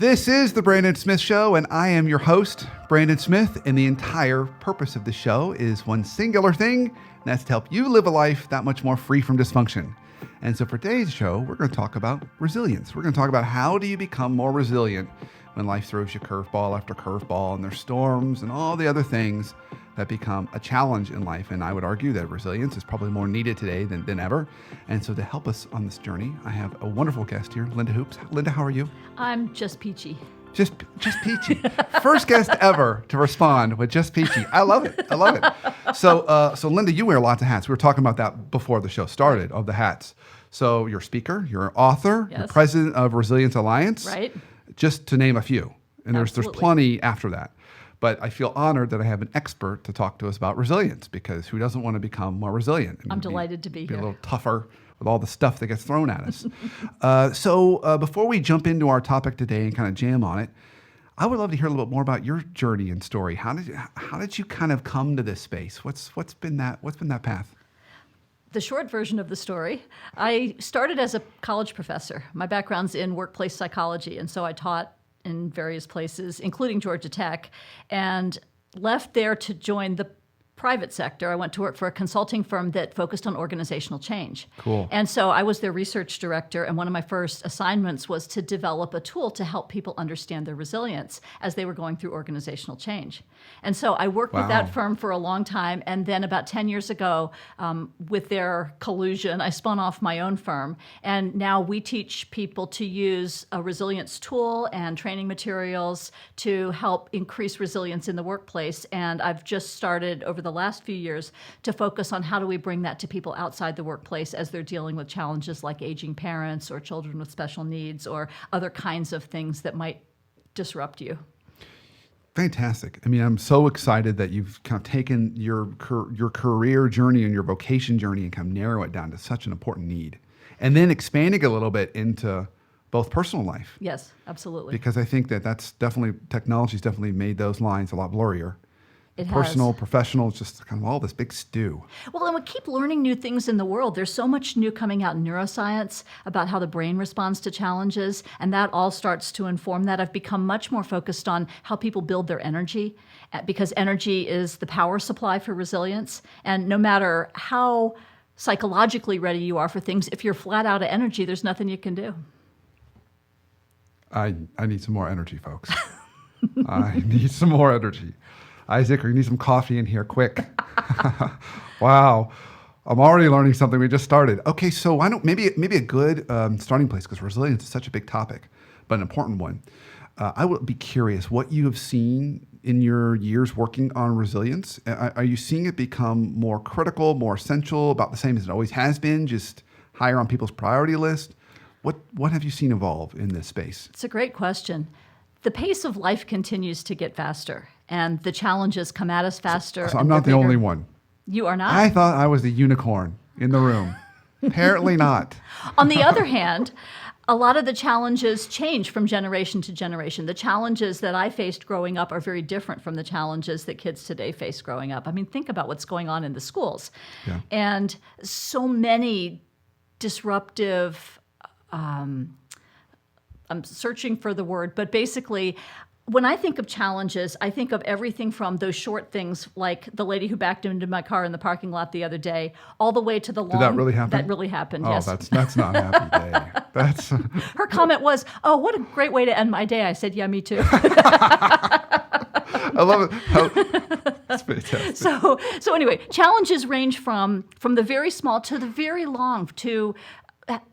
This is the Brandon Smith Show, and I am your host, Brandon Smith, and the entire purpose of the show is one singular thing, and that's to help you live a life that much more free from dysfunction. And so for today's show, we're going to talk about resilience. We're going to talk about how do you become more resilient when life throws you curveball after curveball, and there's storms and all the other things that become a challenge in life. And I would argue that resilience is probably more needed today than ever. And so to help us on this journey, I have a wonderful guest here, Linda Hoops. Linda, how are you? I'm just peachy. Just peachy. First guest ever to respond with just peachy. I love it. I love it. So Linda, you wear lots of hats. We were talking about that before the show started, of the hats. So you're a speaker, you're an author, Yes. you're president of Resilience Alliance. Right. Just to name a few. And there's Absolutely. plenty after that. But I feel honored that I have an expert to talk to us about resilience, because who doesn't want to become more resilient? I'm delighted to be Be a here. little tougher with all the stuff that gets thrown at us. So before we jump into our topic today and kind of jam on it, I would love to hear a little bit more about your journey and story. How did you kind of come to this space? What's been that path? The short version of the story, I started as a college professor. My background's in workplace psychology, and so I taught in various places, including Georgia Tech, and left there to join the private sector. I went to work for a consulting firm that focused on organizational change. Cool. And so I was their research director, and one of my first assignments was to develop a tool to help people understand their resilience as they were going through organizational change. And so I worked with Wow. that firm for a long time, and then about 10 years ago, with their collusion, I spun off my own firm, and now we teach people to use a resilience tool and training materials to help increase resilience in the workplace. And I've just started over the last few years to focus on how do we bring that to people outside the workplace as they're dealing with challenges like aging parents or children with special needs or other kinds of things that might disrupt you. Fantastic. I mean, I'm so excited that you've kind of taken your career journey and your vocation journey and kind of narrow it down to such an important need. And then expanding a little bit into both personal life. Yes, absolutely. Because I think that's definitely, technology's definitely made those lines a lot blurrier. It Personal, has. professional, it's just kind of all this big stew. Well, and we keep learning new things in the world. There's so much new coming out in neuroscience about how the brain responds to challenges, and that all starts to inform that. I've become much more focused on how people build their energy, because energy is the power supply for resilience. And no matter how psychologically ready you are for things, if you're flat out of energy, there's nothing you can do. I need some more energy, folks. I need some more energy. Isaac, you need some coffee in here, quick. Wow. I'm already learning something. We just started. Okay, so why don't maybe a good starting place, because resilience is such a big topic, but an important one. I would be curious what you have seen in your years working on resilience. Are you seeing it become more critical, more essential, about the same as it always has been, just higher on people's priority list? What have you seen evolve in this space? It's a great question. The pace of life continues to get faster, and the challenges come at us faster. So and I'm not the they're only bigger. one. You are not? I thought I was the unicorn in the room. Apparently not. On the other hand, a lot of the challenges change from generation to generation. The challenges that I faced growing up are very different from the challenges that kids today face growing up. I mean, think about what's going on in the schools. Yeah. And so many disruptive, I'm searching for the word, but basically, when I think of challenges, I think of everything from those short things like the lady who backed into my car in the parking lot the other day, all the way to the long. Did that really happen? That really happened, Oh, yes. that's not a happy day. That's Her comment was, "Oh, what a great way to end my day." I said, "Yeah, me too." I love it. That's fantastic. So anyway, challenges range from the very small to the very long, to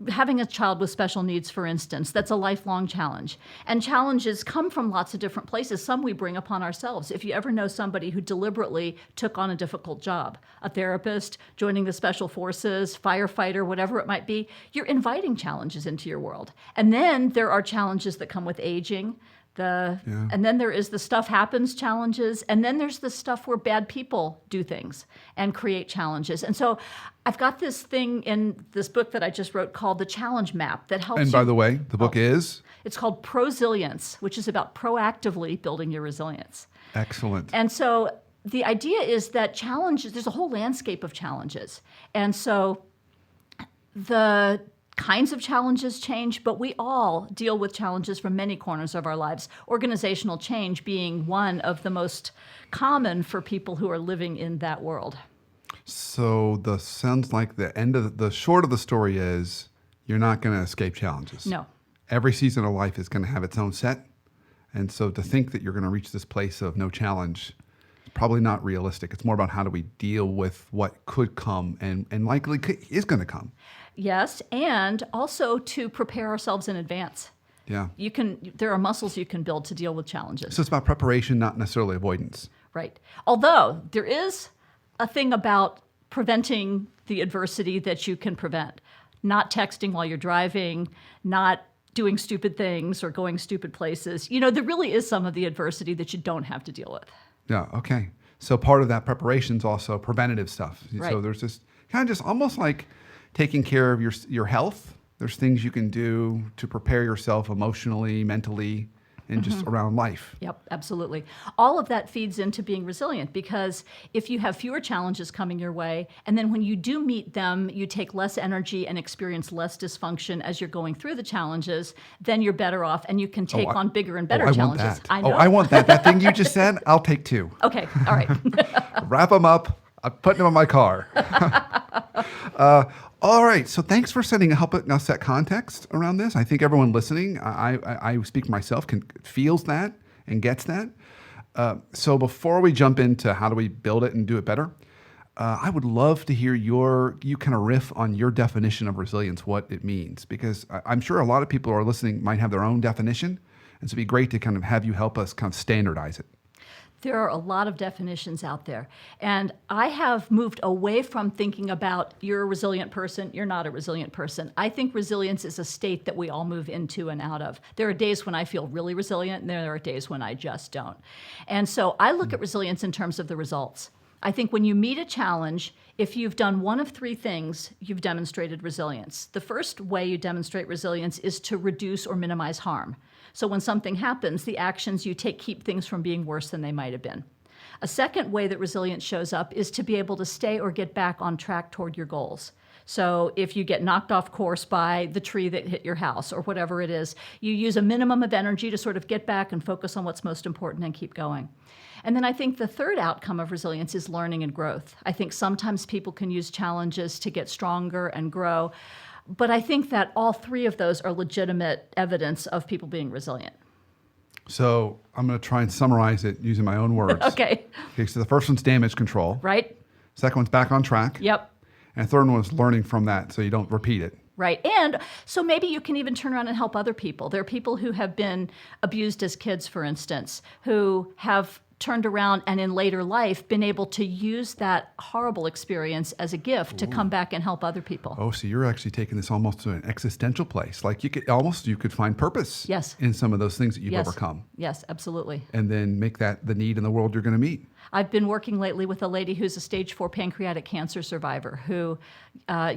having a child with special needs, for instance. That's a lifelong challenge. And challenges come from lots of different places. Some we bring upon ourselves. If you ever know somebody who deliberately took on a difficult job, a therapist, joining the special forces, firefighter, whatever it might be, you're inviting challenges into your world. And then there are challenges that come with aging. And then there is the stuff happens challenges, and then there's the stuff where bad people do things and create challenges. And so I've got this thing in this book that I just wrote called the Challenge Map that helps And by the way, the book is? It's called Prosilience, which is about proactively building your resilience. Excellent. And so the idea is that challenges, there's a whole landscape of challenges. And so the kinds of challenges change, but we all deal with challenges from many corners of our lives. Organizational change being one of the most common for people who are living in that world. So the sounds like the short of the story is you're not going to escape challenges. No. Every season of life is going to have its own set. And so to think that you're going to reach this place of no challenge is probably not realistic. It's more about how do we deal with what could come and likely is going to come. Yes, and also to prepare ourselves in advance. Yeah. There are muscles you can build to deal with challenges. So it's about preparation, not necessarily avoidance. Right. Although there is a thing about preventing the adversity that you can prevent. Not texting while you're driving, not doing stupid things or going stupid places. There really is some of the adversity that you don't have to deal with. Yeah, okay. So part of that preparation is also preventative stuff. Right. So there's this kind of just almost like taking care of your health. There's things you can do to prepare yourself emotionally, mentally, and just around life. Yep, absolutely. All of that feeds into being resilient because if you have fewer challenges coming your way, and then when you do meet them, you take less energy and experience less dysfunction as you're going through the challenges, then you're better off and you can take on bigger and better challenges. Want that. I know. I want that. That thing you just said, I'll take two. Okay, all right. Wrap them up. I'm putting them in my car. All right. So thanks for helping us set context around this. I think everyone listening, I speak for myself, feels that and gets that. So before we jump into how do we build it and do it better, I would love to hear you kind of riff on your definition of resilience, what it means, because I'm sure a lot of people who are listening might have their own definition. And so it'd be great to kind of have you help us kind of standardize it. There are a lot of definitions out there. And I have moved away from thinking about you're a resilient person, you're not a resilient person. I think resilience is a state that we all move into and out of. There are days when I feel really resilient, and there are days when I just don't. And so I look at resilience in terms of the results. I think when you meet a challenge, if you've done one of three things, you've demonstrated resilience. The first way you demonstrate resilience is to reduce or minimize harm. So when something happens, the actions you take keep things from being worse than they might have been. A second way that resilience shows up is to be able to stay or get back on track toward your goals. So if you get knocked off course by the tree that hit your house or whatever it is, you use a minimum of energy to sort of get back and focus on what's most important and keep going. And then I think the third outcome of resilience is learning and growth. I think sometimes people can use challenges to get stronger and grow. But I think that all three of those are legitimate evidence of people being resilient. So I'm going to try and summarize it using my own words. Okay. So the first one's damage control. Right. Second one's back on track. Yep. And the third one is learning from that so you don't repeat it. Right. And so maybe you can even turn around and help other people. There are people who have been abused as kids, for instance, who have turned around and in later life been able to use that horrible experience as a gift to come back and help other people. Oh, so you're actually taking this almost to an existential place. Like you could find purpose in some of those things that you've overcome. Yes, absolutely. And then make that the need in the world you're going to meet. I've been working lately with a lady who's a stage 4 pancreatic cancer survivor who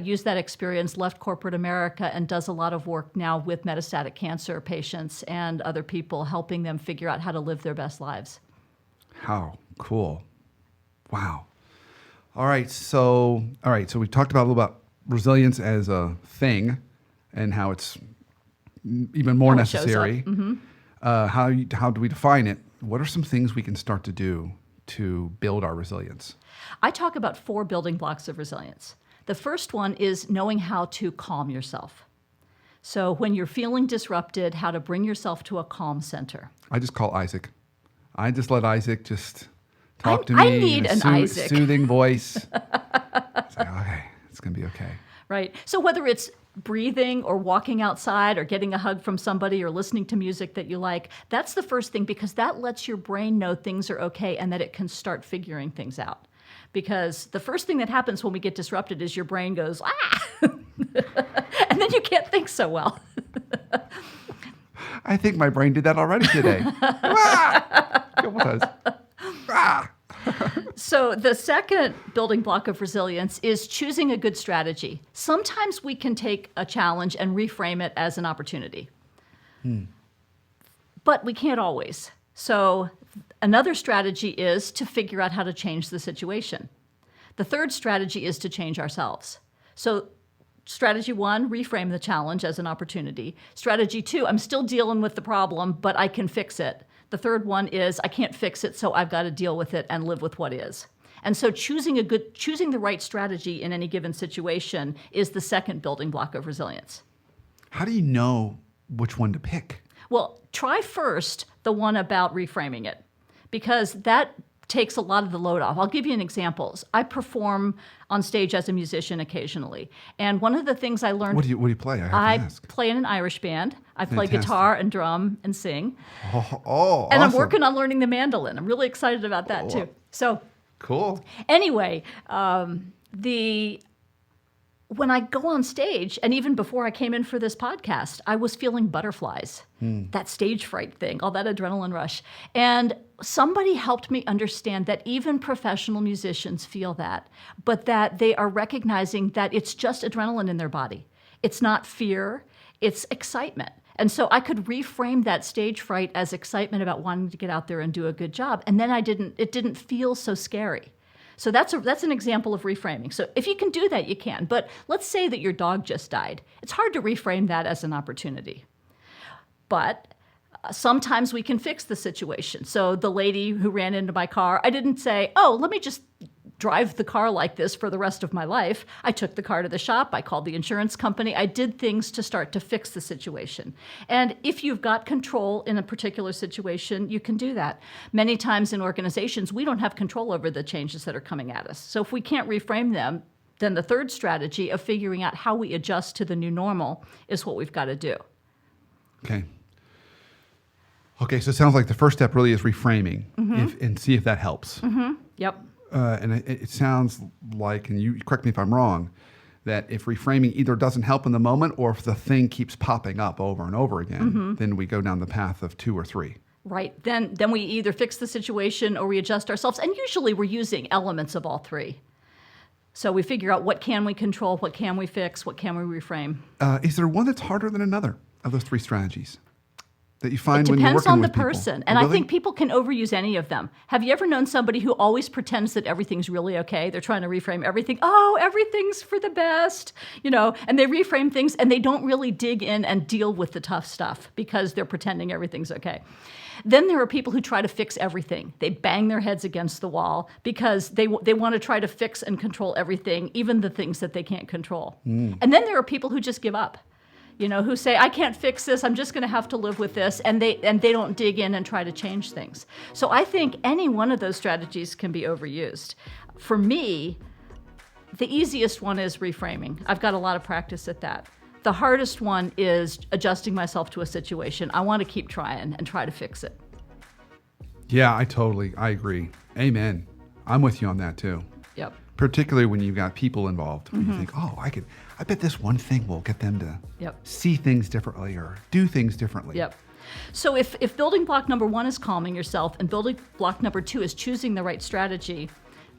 used that experience, left corporate America, and does a lot of work now with metastatic cancer patients and other people, helping them figure out how to live their best lives. How cool. Wow. All right. So we talked about a little about resilience as a thing and how it's even more necessary. Mm-hmm. How do we define it? What are some things we can start to do to build our resilience? I talk about 4 building blocks of resilience. The first one is knowing how to calm yourself. So when you're feeling disrupted, how to bring yourself to a calm center. I just call Isaac. I just let Isaac just talk to me. I need an Isaac. Soothing voice. It's like, okay, it's going to be okay. Right. So whether it's breathing or walking outside or getting a hug from somebody or listening to music that you like, that's the first thing because that lets your brain know things are okay and that it can start figuring things out. Because the first thing that happens when we get disrupted is your brain goes, ah! And then you can't think so well. I think my brain did that already today. Ah! It was. Ah! So the second building block of resilience is choosing a good strategy. Sometimes we can take a challenge and reframe it as an opportunity. But we can't always. So another strategy is to figure out how to change the situation. The third strategy is to change ourselves. So strategy 1, reframe the challenge as an opportunity. Strategy 2, I'm still dealing with the problem, but I can fix it. The third one is I can't fix it, so I've got to deal with it and live with what is. And so choosing the right strategy in any given situation is the second building block of resilience. How do you know which one to pick? Well, try first the one about reframing it, because that takes a lot of the load off. I'll give you an example. I perform on stage as a musician occasionally. And one of the things I learned... What do you play? I have to ask. play in an Irish band. I play Fantastic. guitar and drum and sing. Oh, And I'm awesome. working on learning the mandolin. I'm really excited about that too. So Cool. anyway, when I go on stage, and even before I came in for this podcast, I was feeling butterflies, that stage fright thing, all that adrenaline rush. And somebody helped me understand that even professional musicians feel that, but that they are recognizing that it's just adrenaline in their body. It's not fear, it's excitement. And so I could reframe that stage fright as excitement about wanting to get out there and do a good job. And then it didn't feel so scary. So that's an example of reframing. So if you can do that, you can. But let's say that your dog just died. It's hard to reframe that as an opportunity. But sometimes we can fix the situation. So the lady who ran into my car, I didn't say, oh, let me just drive the car like this for the rest of my life. I took the car to the shop. I called the insurance company. I did things to start to fix the situation. And if you've got control in a particular situation, you can do that. Many times in organizations, we don't have control over the changes that are coming at us. So if we can't reframe them, then the third strategy of figuring out how we adjust to the new normal is what we've got to do. Okay, so it sounds like the first step really is reframing and see if that helps. Yep. And it sounds like, and you correct me if I'm wrong, that if reframing either doesn't help in the moment or if the thing keeps popping up over and over again, then we go down the path of 2 or 3. Right. Then we either fix the situation or we adjust ourselves. And usually we're using elements of all 3. So we figure out what can we control, what can we fix, what can we reframe. Is there one that's harder than another of those 3 strategies that you find It when you're depends working on the with people? person. And Oh, I really? think people can overuse any of them. Have you ever known somebody who always pretends that everything's really okay? They're trying to reframe everything. Oh, everything's for the best, and they reframe things and they don't really dig in and deal with the tough stuff because they're pretending everything's okay. Then there are people who try to fix everything. They bang their heads against the wall because they want to try to fix and control everything, even the things that they can't control. And then there are people who just give up. Who say, I can't fix this, I'm just going to have to live with this, and they don't dig in and try to change things. So I think any one of those strategies can be overused. For me, the easiest one is reframing. I've got a lot of practice at that. The hardest one is adjusting myself to a situation. I want to keep trying and try to fix it. Yeah, I agree. Amen. I'm with you on that too. Yep. Particularly when you've got people involved. When you think, oh, I bet this one thing will get them to see things differently or do things differently. Yep. So if building block number 1 is calming yourself and building block number 2 is choosing the right strategy,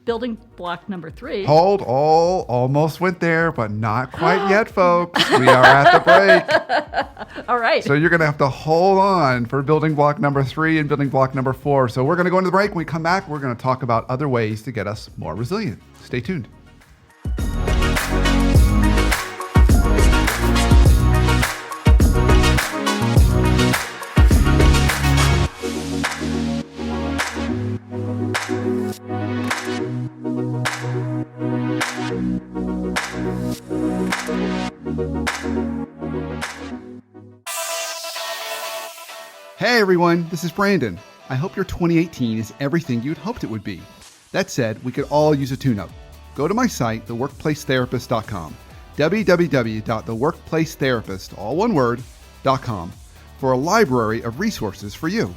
building block number 3... Almost went there, but not quite yet, folks. We are at the break. All right. So you're going to have to hold on for building block number 3 and building block number 4. So we're going to go into the break. When we come back, we're going to talk about other ways to get us more resilient. Stay tuned. Hey everyone, this is Brandon. I hope your 2018 is everything you'd hoped it would be. That said, we could all use a tune-up. Go to my site, theworkplacetherapist.com, www.theworkplacetherapist, all one word, .com, for a library of resources for you.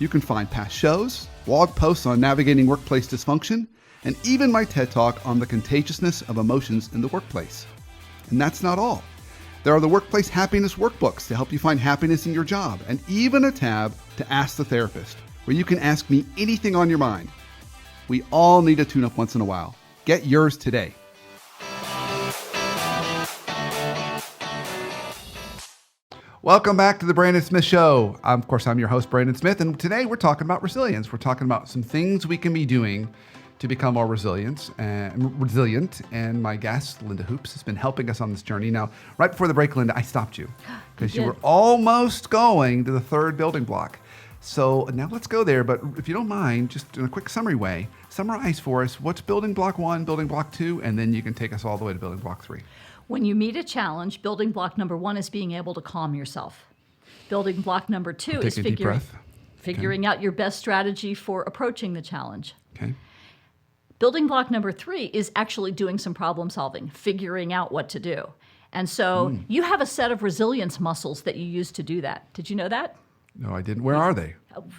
You can find past shows, blog posts on navigating workplace dysfunction, and even my TED Talk on the contagiousness of emotions in the workplace. And that's not all. There are the Workplace Happiness Workbooks to help you find happiness in your job, and even a tab to Ask the Therapist, where you can ask me anything on your mind. We all need a tune-up once in a while. Get yours today. Welcome back to the Brandon Smith Show. Of course, I'm your host, Brandon Smith, and today we're talking about resilience. We're talking about some things we can be doing to become more resilient. And my guest, Linda Hoops, has been helping us on this journey. Now, right before the break, Linda, I stopped you because you were almost going to the third building block. So now let's go there. But if you don't mind, just in a quick summary way, summarize for us what's building block 1, building block 2, and then you can take us all the way to building block 3. When you meet a challenge, building block number 1 is being able to calm yourself. Building block number 2 is Take a deep breath. Figuring out your best strategy for approaching the challenge. Okay. Building block number 3 is actually doing some problem solving, figuring out what to do. And so you have a set of resilience muscles that you use to do that. Did you know that? No, I didn't. Where are they?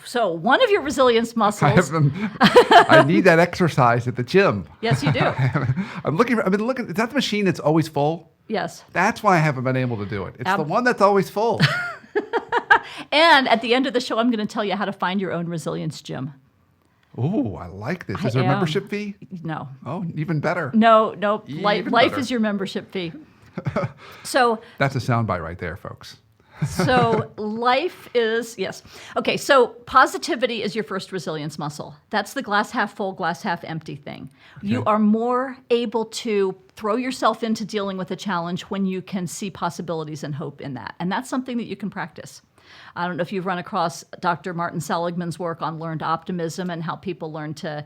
So one of your resilience muscles. I have them. I need that exercise at the gym. Yes, you do. I've been looking. Is that the machine that's always full? Yes. That's why I haven't been able to do it. It's the one that's always full. And at the end of the show, I'm going to tell you how to find your own resilience gym. Oh, I like this. Is there a membership fee? No. Oh, even better. No. Life better. is your membership fee. So that's a soundbite right there, folks. So life is, yes. Okay, so positivity is your first resilience muscle. That's the glass half full, glass half empty thing. Okay. You are more able to throw yourself into dealing with a challenge when you can see possibilities and hope in that. And that's something that you can practice. I don't know if you've run across Dr. Martin Seligman's work on learned optimism and how people learn to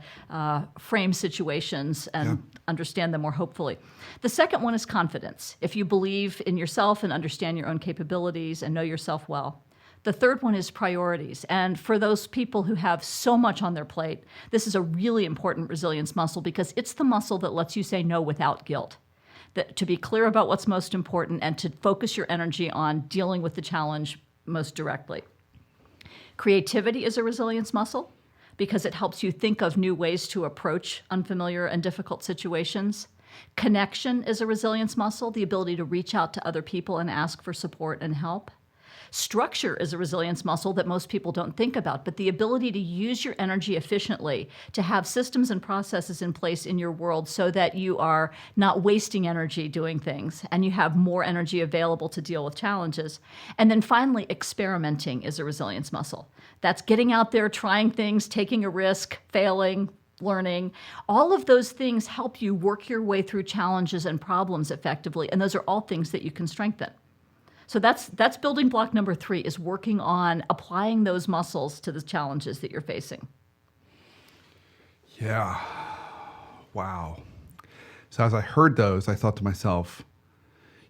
frame situations and understand them more hopefully. The second one is confidence. If you believe in yourself and understand your own capabilities and know yourself well. The third one is priorities. And for those people who have so much on their plate, this is a really important resilience muscle because it's the muscle that lets you say no without guilt. To be clear about what's most important and to focus your energy on dealing with the challenge most directly. Creativity is a resilience muscle because it helps you think of new ways to approach unfamiliar and difficult situations. Connection is a resilience muscle, the ability to reach out to other people and ask for support and help. Structure is a resilience muscle that most people don't think about, but the ability to use your energy efficiently, to have systems and processes in place in your world so that you are not wasting energy doing things and you have more energy available to deal with challenges. And then finally, experimenting is a resilience muscle. That's getting out there, trying things, taking a risk, failing, learning. All of those things help you work your way through challenges and problems effectively, and those are all things that you can strengthen. So that's building block number 3, is working on applying those muscles to the challenges that you're facing. Yeah. Wow. So as I heard those, I thought to myself,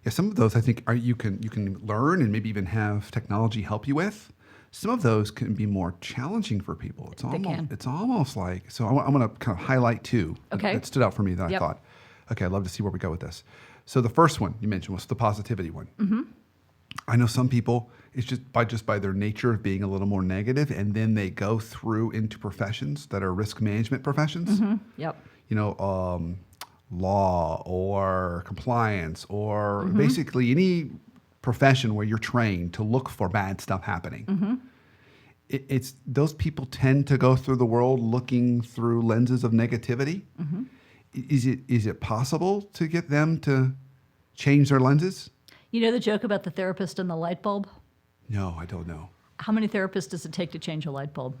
yeah, some of those I think you can learn and maybe even have technology help you with. Some of those can be more challenging for people. It's almost like, so I'm going to kind of highlight 2 that stood out for me that I thought, okay, I'd love to see where we go with this. So the first one you mentioned was the positivity one. Mm-hmm. I know some people, it's just by their nature of being a little more negative, and then they go through into professions that are risk management professions. Mm-hmm. Yep. You know, law or compliance or basically any profession where you're trained to look for bad stuff happening. Mm-hmm. It's those people tend to go through the world looking through lenses of negativity. Mm-hmm. Is it possible to get them to change their lenses? You know the joke about the therapist and the light bulb? No, I don't know. How many therapists does it take to change a light bulb?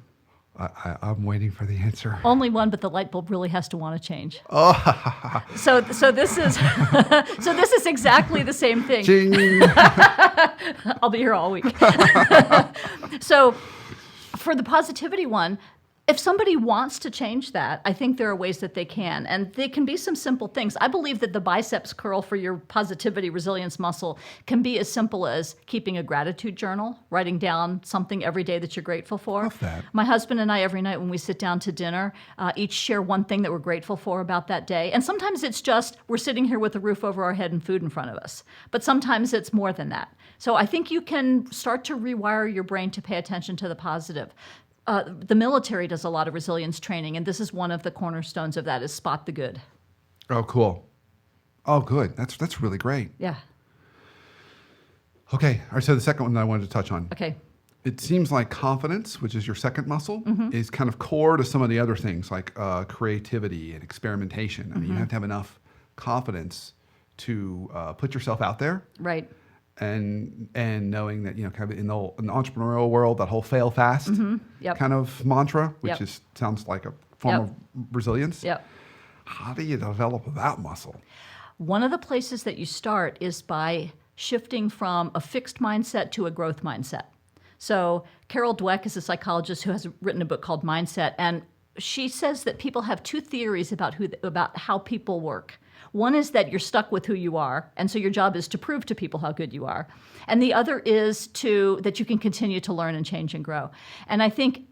I'm waiting for the answer. Only one, but the light bulb really has to want to change. Oh. So this is exactly the same thing. Ching. I'll be here all week. So for the positivity one, if somebody wants to change that, I think there are ways that they can. And they can be some simple things. I believe that the biceps curl for your positivity resilience muscle can be as simple as keeping a gratitude journal, writing down something every day that you're grateful for. Love that. My husband and I, every night when we sit down to dinner, each share one thing that we're grateful for about that day. And sometimes it's just we're sitting here with a roof over our head and food in front of us. But sometimes it's more than that. So I think you can start to rewire your brain to pay attention to the positive. The military does a lot of resilience training, and this is one of the cornerstones of that is spot the good. Oh, cool. Oh, good. That's really great. Yeah. Okay. All right. So the second one that I wanted to touch on. Okay. It seems like confidence, which is your second muscle, is kind of core to some of the other things like creativity and experimentation. I mean, you have to have enough confidence to put yourself out there. Right. And knowing that, kind of in the entrepreneurial world, that whole fail fast kind of mantra, which sounds like a form Yep. of resilience. Yep. How do you develop that muscle? One of the places that you start is by shifting from a fixed mindset to a growth mindset. So Carol Dweck is a psychologist who has written a book called Mindset, and she says that people have two theories about how people work. One is that you're stuck with who you are, and so your job is to prove to people how good you are. And the other is that you can continue to learn and change and grow. And I think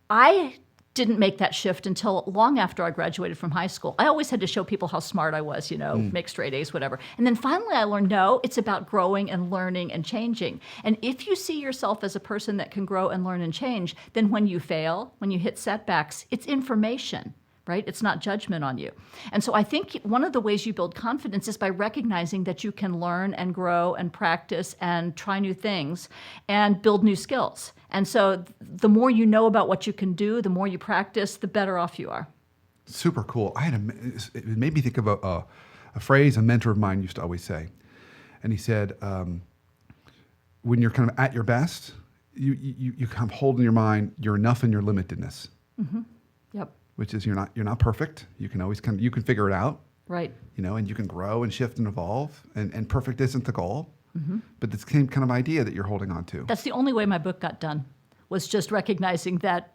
I didn't make that shift until long after I graduated from high school. I always had to show people how smart I was, make straight A's, whatever. And then finally I learned, no, it's about growing and learning and changing. And if you see yourself as a person that can grow and learn and change, then when you fail, when you hit setbacks, it's information, right? It's not judgment on you. And so I think one of the ways you build confidence is by recognizing that you can learn and grow and practice and try new things and build new skills. And so the more you know about what you can do, the more you practice, the better off you are. Super cool. It made me think of a phrase a mentor of mine used to always say. And he said, when you're kind of at your best, you kind of hold in your mind your enough and your limitedness. Mm-hmm. Yep. Which is you're not perfect. You can always you can figure it out. Right. And you can grow and shift and evolve. And perfect isn't the goal. Mm-hmm. But the same kind of idea that you're holding on to. That's the only way my book got done, was just recognizing that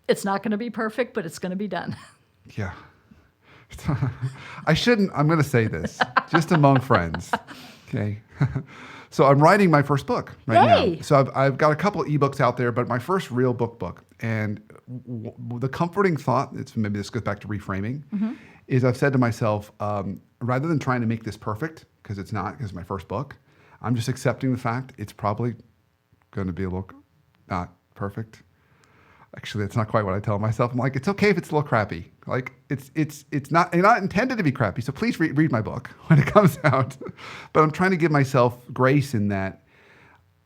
it's not going to be perfect, but it's going to be done. Yeah. I'm going to say this, just among friends. Okay. So I'm writing my first book right now. So I've got a couple of ebooks out there, but my first real book. And the comforting thought, maybe this goes back to reframing, is I've said to myself, rather than trying to make this perfect, because it's my first book, I'm just accepting the fact it's probably going to be a little not perfect. Actually, that's not quite what I tell myself. I'm like, it's okay if it's a little crappy. Like it's not intended to be crappy. So please read my book when it comes out. But I'm trying to give myself grace in that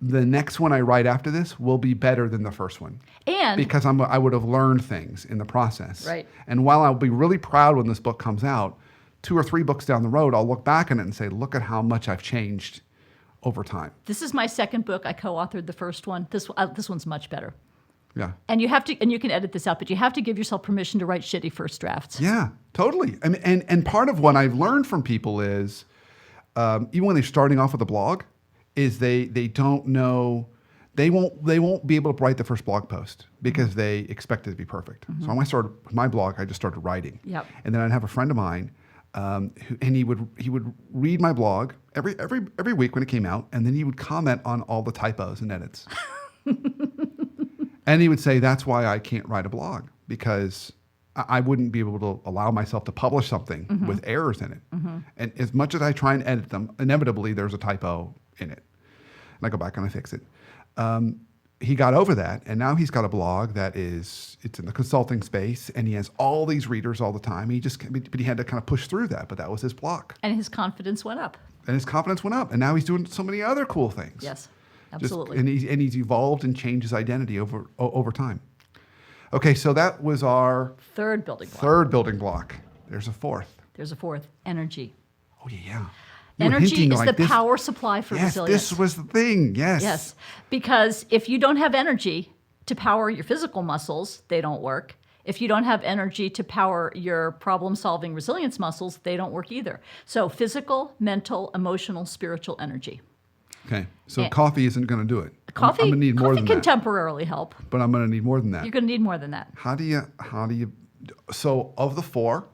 the next one I write after this will be better than the first one. And because I would have learned things in the process. Right. And while I'll be really proud when this book comes out, 2 or 3 books down the road, I'll look back on it and say, look at how much I've changed over time. This is my second book. I co-authored the first one. This one's much better. Yeah. And you have to, and you can edit this out, but you have to give yourself permission to write shitty first drafts. Yeah, totally. I mean, and part of what I've learned from people is, even when they're starting off with a blog, is they don't know, they won't be able to write the first blog post because they expect it to be perfect. So when I started my blog, I just started writing. Yep. And then I'd have a friend of mine, he would read my blog every week when it came out, and then he would comment on all the typos and edits. And he would say, that's why I can't write a blog, because I wouldn't be able to allow myself to publish something with errors in it. And as much as I try and edit them, inevitably there's a typo in it. And I go back and I fix it. He got over that, and now he's got a blog it's in the consulting space, and he has all these readers all the time. But he had to kind of push through that, but that was his block. And his confidence went up. And his confidence went up, and now he's doing so many other cool things. Yes, absolutely. And he's evolved and changed his identity over time. Okay, so that was our third building block. Third building block. There's a fourth. There's a fourth, energy. Oh, yeah. You were Energy hinting is like the this. power supply for Yes, resilience. this was the thing. Yes. Yes, because if you don't have energy to power your physical muscles, they don't work. If you don't have energy to power your problem-solving resilience muscles, they don't work either. So physical, mental, emotional, spiritual energy. Okay, so coffee isn't going to do it. Coffee, I'm going to need more coffee than can that. temporarily help. But I'm going to need more than that. You're going to need more than that. How do you? So of the 4,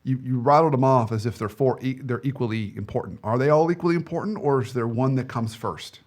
you rattled them off as if they're 4. They're equally important. Are they all equally important, or is there one that comes first?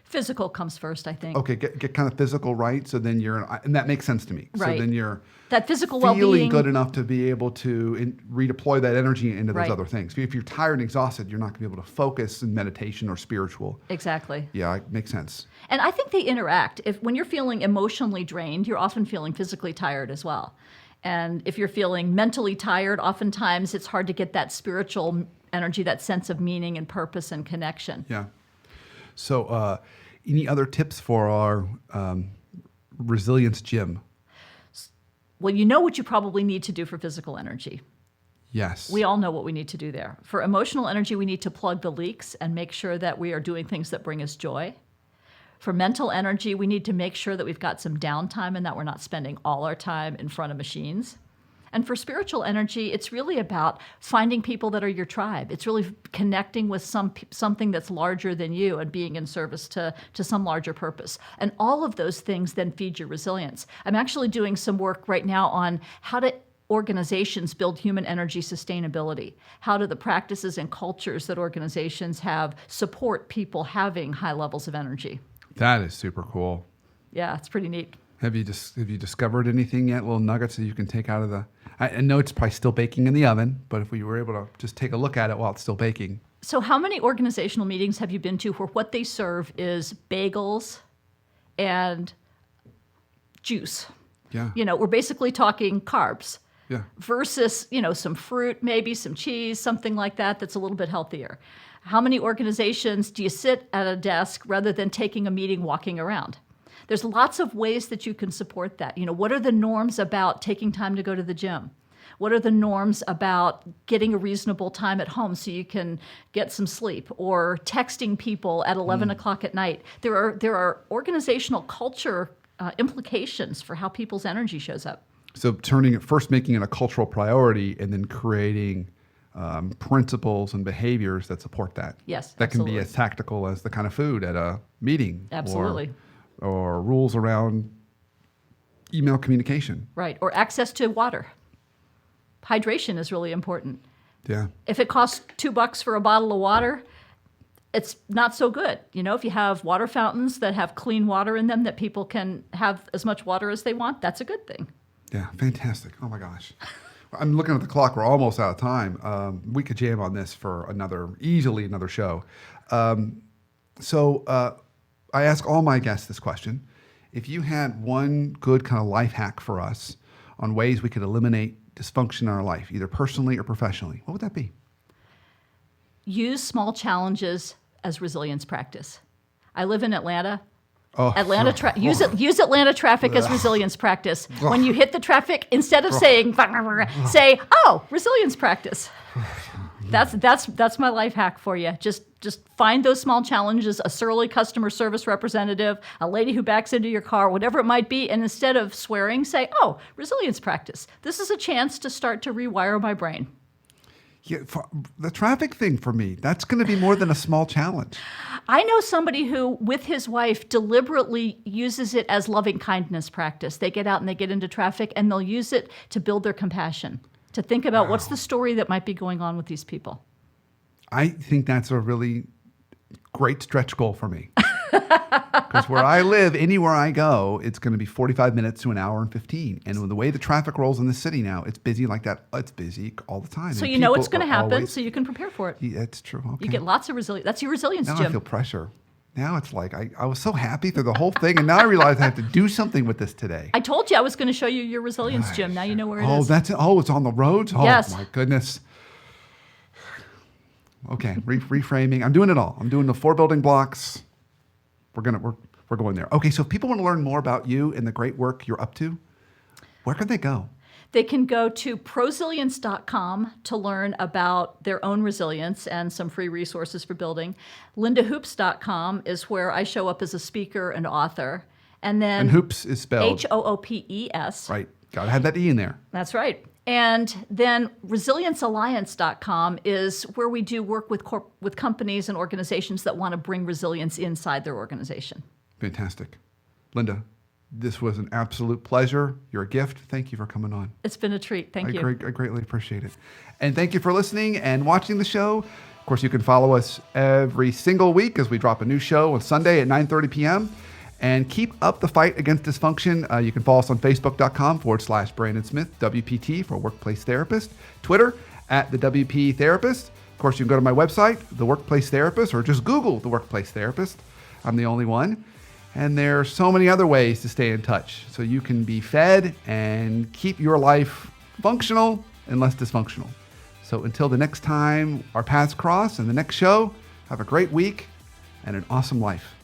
Physical comes first, I think. Okay, get kind of physical right. So then and that makes sense to me. Right. So then you're that physical feeling well-being. good enough to be able to redeploy that energy into those Right. other things. If you're tired and exhausted, you're not going to be able to focus in meditation or spiritual. Exactly. Yeah, it makes sense. And I think they interact. When you're feeling emotionally drained, you're often feeling physically tired as well. And if you're feeling mentally tired, oftentimes it's hard to get that spiritual energy, that sense of meaning and purpose and connection. Yeah. So any other tips for our resilience gym? Well, you know what you probably need to do for physical energy. Yes. We all know what we need to do there. For emotional energy, we need to plug the leaks and make sure that we are doing things that bring us joy. For mental energy, we need to make sure that we've got some downtime and that we're not spending all our time in front of machines. And for spiritual energy, it's really about finding people that are your tribe. It's really connecting with something that's larger than you and being in service to some larger purpose. And all of those things then feed your resilience. I'm actually doing some work right now on how to organizations build human energy sustainability. How do the practices and cultures that organizations have support people having high levels of energy? That is super cool. Yeah, it's pretty neat. Have you discovered anything yet? Little nuggets that you can take out of the... I know it's probably still baking in the oven, but if we were able to just take a look at it while it's still baking. So how many organizational meetings have you been to where what they serve is bagels and juice? Yeah. We're basically talking carbs. Yeah. Versus, some fruit, maybe some cheese, something like that that's a little bit healthier. How many organizations do you sit at a desk rather than taking a meeting walking around? There's lots of ways that you can support that. What are the norms about taking time to go to the gym? What are the norms about getting a reasonable time at home so you can get some sleep, or texting people at 11 o'clock at night? There are organizational culture implications for how people's energy shows up. So making it a cultural priority, and then creating principles and behaviors that support that. Yes, that absolutely. can be as tactical as the kind of food at a meeting. Absolutely. Or rules around email communication. Right, or access to water. Hydration is really important. Yeah. If it costs $2 for a bottle of water, it's not so good. If you have water fountains that have clean water in them that people can have as much water as they want, that's a good thing. Yeah, fantastic. Oh my gosh. I'm looking at the clock. We're almost out of time. We could jam on this for easily another show. So I ask all my guests this question. If you had one good kind of life hack for us on ways we could eliminate dysfunction in our life, either personally or professionally, what would that be? Use small challenges as resilience practice. I live in Atlanta. Oh, use Atlanta traffic as resilience practice. When you hit the traffic, instead of saying, say, "Oh, resilience practice." That's my life hack for you. Just find those small challenges, a surly customer service representative, a lady who backs into your car, whatever it might be, and instead of swearing, say, "Oh, resilience practice. This is a chance to start to rewire my brain." Yeah, the traffic thing for me, that's going to be more than a small challenge. I know somebody who, with his wife, deliberately uses it as loving kindness practice. They get out and they get into traffic, and they'll use it to build their compassion, to think about what's the story that might be going on with these people. I think that's a really great stretch goal for me. Because where I live, anywhere I go, it's going to be 45 minutes to an hour and 15. And with the way the traffic rolls in the city now, it's busy like that. It's busy all the time. So and you know it's going to happen, always, so you can prepare for it. Yeah, that's true. Okay. You get lots of resilience. That's your resilience, now Jim. I feel pressure. Now it's like I was so happy through the whole thing, and now I realize I have to do something with this today. I told you I was going to show you your resilience, Jim. Now you know where it is. That's it. Oh, it's on the roads? Oh, yes. My goodness. Okay, reframing. I'm doing it all. I'm doing the 4 building blocks. We're going there. Okay, so if people want to learn more about you and the great work you're up to, where can they go? They can go to prosilience.com to learn about their own resilience and some free resources for building. lindahoops.com is where I show up as a speaker and author. And hoops is spelled Hoopes. Right. Got to have that E in there. That's right. And then resiliencealliance.com is where we do work with companies and organizations that want to bring resilience inside their organization. Fantastic. Linda, this was an absolute pleasure. You're a gift. Thank you for coming on. It's been a treat. Thank you. I greatly appreciate it. And thank you for listening and watching the show. Of course, you can follow us every single week as we drop a new show on Sunday at 9:30 p.m. And keep up the fight against dysfunction. You can follow us on Facebook.com/Brandon Smith, WPT for Workplace Therapist. Twitter @the WP Therapist. Of course, you can go to my website, The Workplace Therapist, or just Google The Workplace Therapist. I'm the only one. And there are so many other ways to stay in touch. So you can be fed and keep your life functional and less dysfunctional. So until the next time our paths cross and the next show, have a great week and an awesome life.